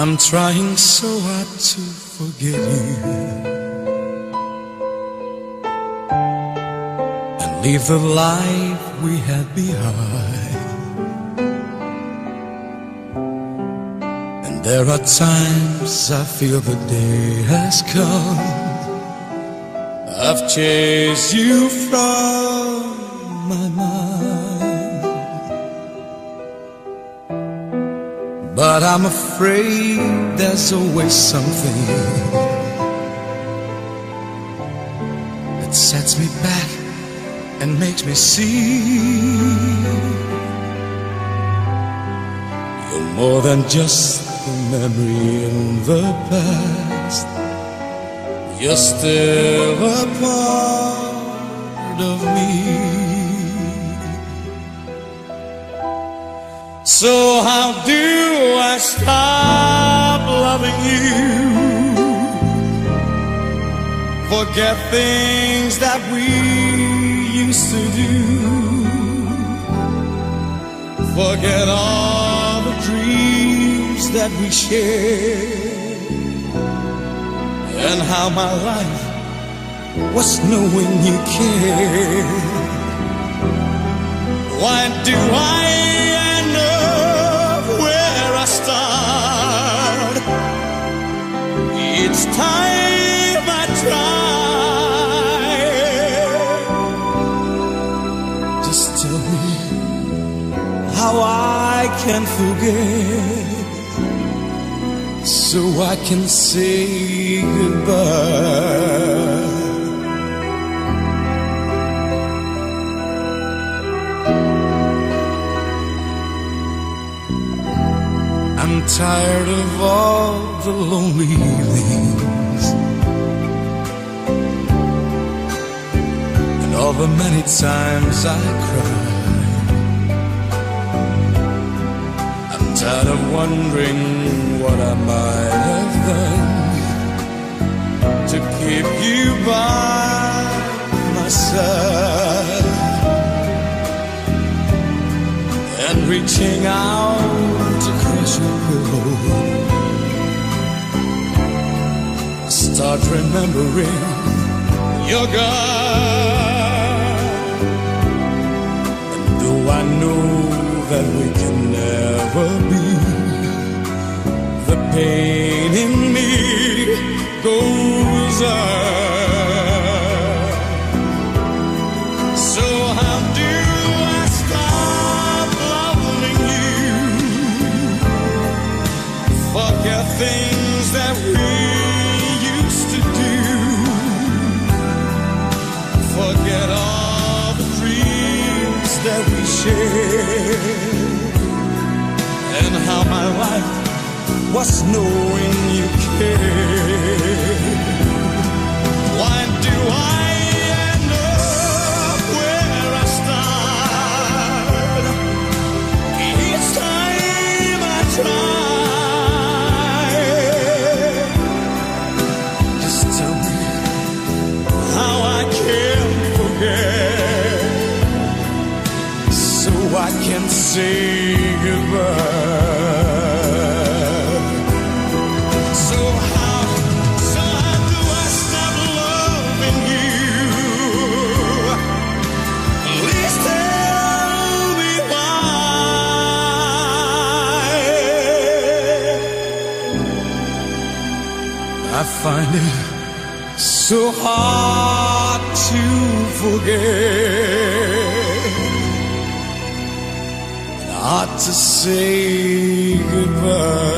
I'm trying so hard to forget you and leave the life we had behind. And there are times I feel the day has come. I've chased you from my mind, but I'm afraid there's always something that sets me back and makes me see you're more than just a memory in the past. You're still a part of me. So how do I stop loving you? Forget things that we used to do. Forget all the dreams that we shared, and how my life was knowing you cared. Why do I end up where I start? Each time I try. Just tell me how I can forget, so I can say goodbye. I'm tired of all the lonely evenings and all the many times I cried. I'm tired of wondering what I might have done to keep you by my side, and reaching out to caress your pillow. I start remembering you're gone, and though I know that we can never be, the pain in me goes on. So how do I stop loving you? Forget things that we used to do. Forget all the dreams that we shared, and how my life was knowing you cared. Why do I end up where I start? Each time I try. Just tell me how I can forget, so I can say goodbye. I find it so hard to forget, and hard to say goodbye.